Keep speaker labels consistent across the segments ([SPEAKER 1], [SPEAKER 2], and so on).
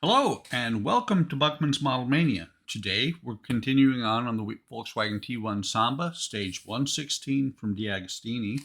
[SPEAKER 1] Hello and welcome to Buckman's Model Mania. Today we're continuing on the Volkswagen T1 Samba, stage 116 from DeAgostini.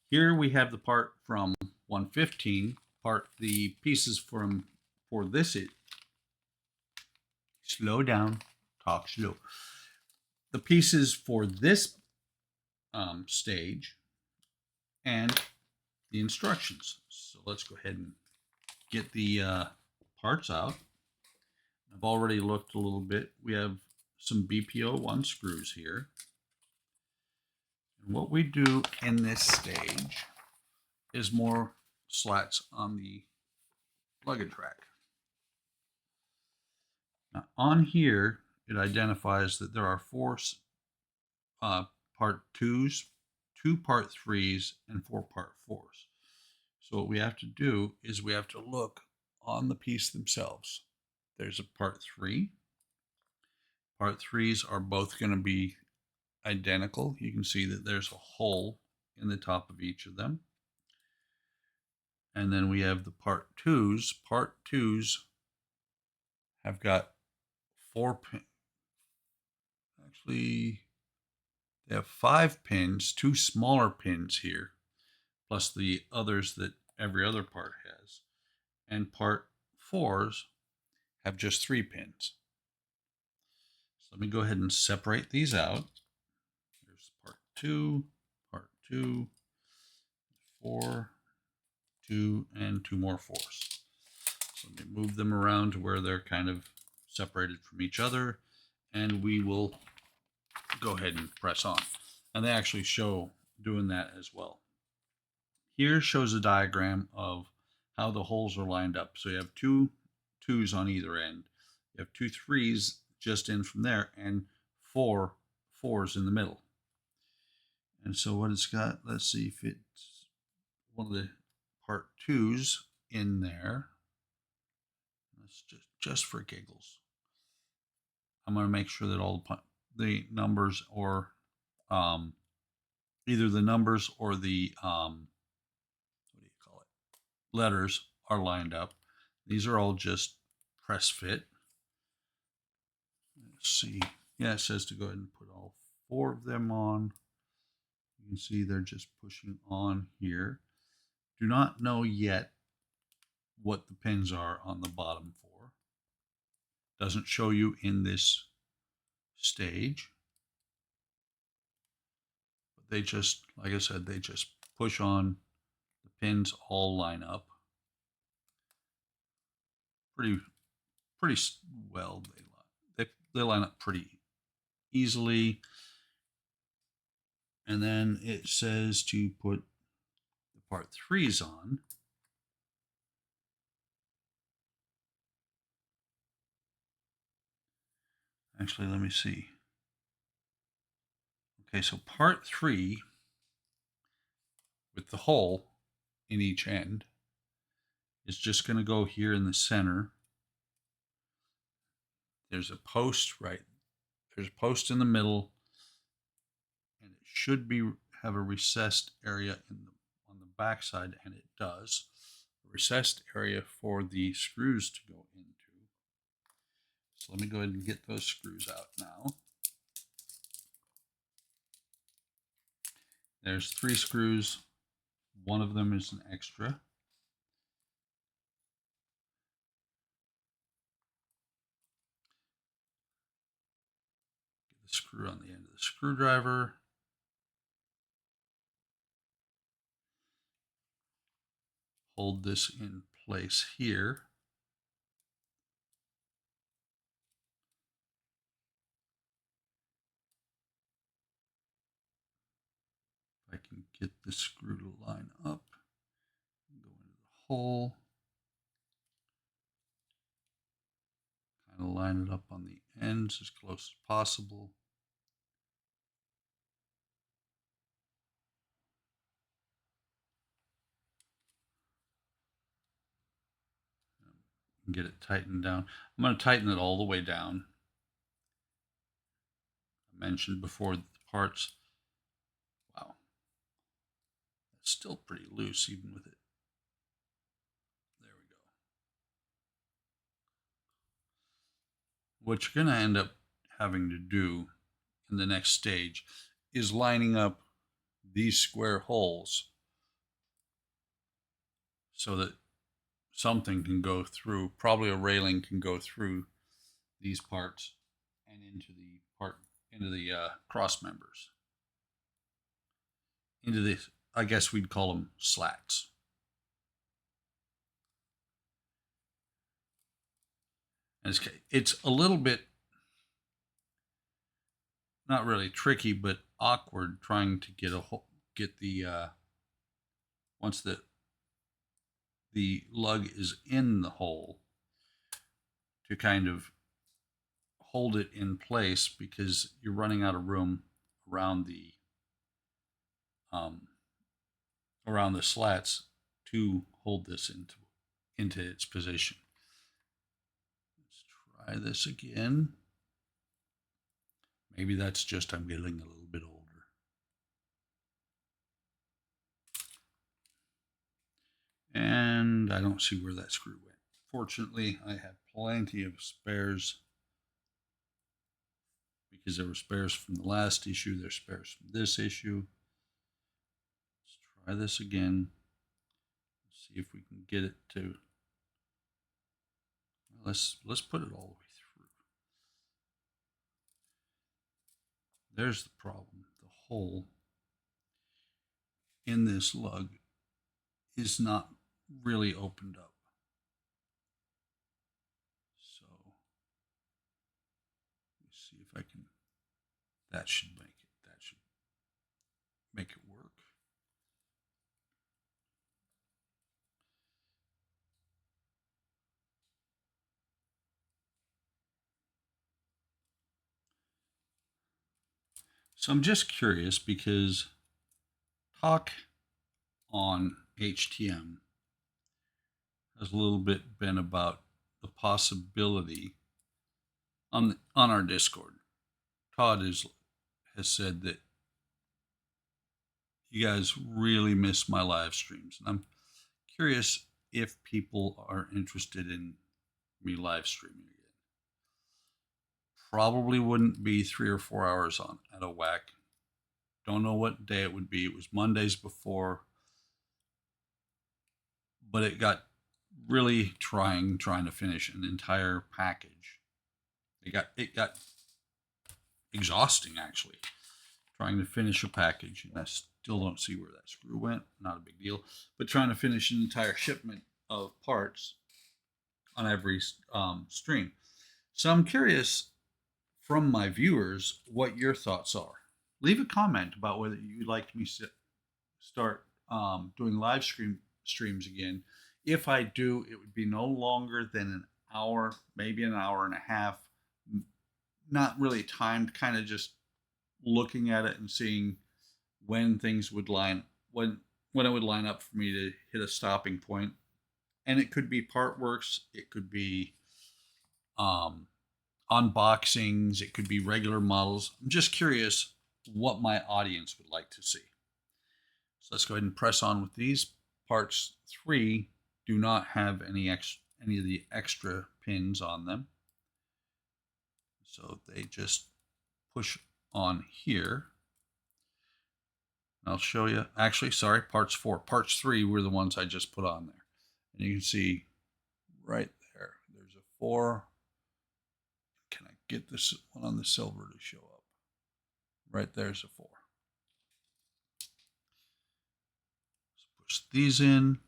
[SPEAKER 1] Here we have the part from 115, the pieces for this. Slow down, talk slow. The pieces for this stage and the instructions. So let's go ahead and get the parts out. I've already looked a little bit. We have some BPO1 screws here. And what we do in this stage is more slats on the luggage rack. Now on here, it identifies that there are four part twos, two part threes, and four part fours. So what we have to do is we have to look on the piece themselves. There's a part three. Part threes are both going to be identical. You can see that there's a hole in the top of each of them. And then we have the part twos. Part twos have got four pins. Actually, they have 5 pins, 2 smaller pins here, plus the others that every other part has. And part fours have just 3 pins. So let me go ahead and separate these out. Here's part 2, 4, 2, and 2 more 4s. So let me move them around to where they're kind of separated from each other, and we will go ahead and press on. And they actually show doing that as well. Here shows a diagram of how the holes are lined up. So you have 2 2s on either end. You have 2 3s just in from there, and 4 4s in the middle. And so what it's got, let's see if it's one of the part 2s in there. Let's just for giggles. I'm going to make sure that all the numbers or either the numbers or the what do you call it, letters are lined up. These are all just press fit. Let's see. Yeah, it says to go ahead and put all 4 of them on. You can see they're just pushing on here. Do not know yet what the pins are on the bottom 4. Doesn't show you in this stage. But they just, like I said, they just push on. The pins all line up. Pretty well. They line up pretty easily. And then it says to put the part 3s on. Actually, let me see. Okay, so part 3 with the hole in each end is just going to go here in the center. There's a post there's a post in the middle, and it should have a recessed area on the back side, and it does. A recessed area for the screws to go into. So let me go ahead and get those screws out now. There's 3 screws. One of them is an extra. Get the screw on the end of the screwdriver. Hold this in place here. If I can get the screw to line up, go into the hole, kind of line it up on the ends as close as possible. And get it tightened down. I'm going to tighten it all the way down. I mentioned before the parts, wow, it's still pretty loose even with it. There we go. what you're going to end up having to do in the next stage is lining up these square holes so that something can go through, probably a railing can go through these parts and into the cross members, into the, I guess we'd call them slats. And it's a little bit, not really tricky, but awkward trying to get the once the lug is in the hole to kind of hold it in place, because you're running out of room around um, the slats to hold this into its position. Let's try this again. Maybe that's just I'm getting a little bit older. And I don't see where that screw went. Fortunately, I have plenty of spares, because there were spares from the last issue, there's spares from this issue. Let's try this again. See if we can get it to, let's put it all the way through. There's the problem. The hole in this lug is not really opened up. So let's see if I can, that should make it work. So I'm just curious, because talk on HTM has a little bit been about the possibility on our Discord. Todd has said that you guys really miss my live streams, and I'm curious if people are interested in me live streaming again. Probably wouldn't be 3 or 4 hours on at a whack. Don't know what day it would be. It was Mondays before, but it got really trying to finish an entire package. It got exhausting, actually, trying to finish a package, and I still don't see where that screw went. Not a big deal, but trying to finish an entire shipment of parts on every stream. So I'm curious from my viewers what your thoughts are. Leave a comment about whether you'd like me to start doing live streams again. If I do, it would be no longer than an hour, maybe an hour and a half. Not really timed, kind of just looking at it and seeing when things would when it would line up for me to hit a stopping point. And it could be part works, it could be unboxings, it could be regular models. I'm just curious what my audience would like to see. So let's go ahead and press on with these. Parts 3 do not have any of the extra pins on them, so they just push on here. I'll show you. Actually, sorry, parts 4. Parts 3 were the ones I just put on there. And you can see right there, there's a 4. Can I get this one on the silver to show up? Right there's a 4. Let's push these in.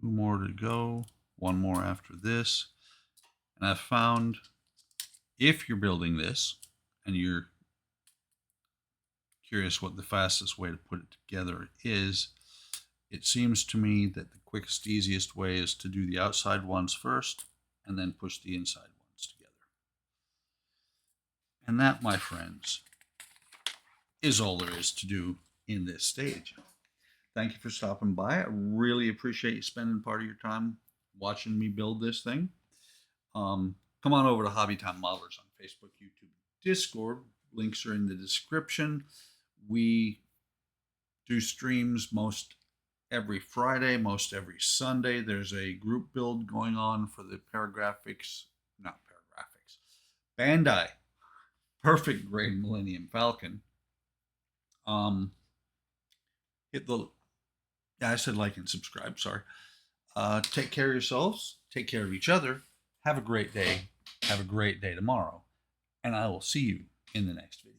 [SPEAKER 1] 2 more to go. 1 more after this. And I've found, if you're building this and you're curious what the fastest way to put it together is, it seems to me that the quickest, easiest way is to do the outside ones first and then push the inside ones together. And that, my friends, is all there is to do in this stage. Thank you for stopping by. I really appreciate you spending part of your time watching me build this thing. Come on over to Hobby Time Modelers on Facebook, YouTube, Discord. Links are in the description. We do streams most every Friday, most every Sunday. There's a group build going on for the not Paragraphics, Bandai Perfect Gray Millennium Falcon. Hit the, yeah, I said like and subscribe, sorry. Take care of yourselves, take care of each other. Have a great day. Have a great day tomorrow. And I will see you in the next video.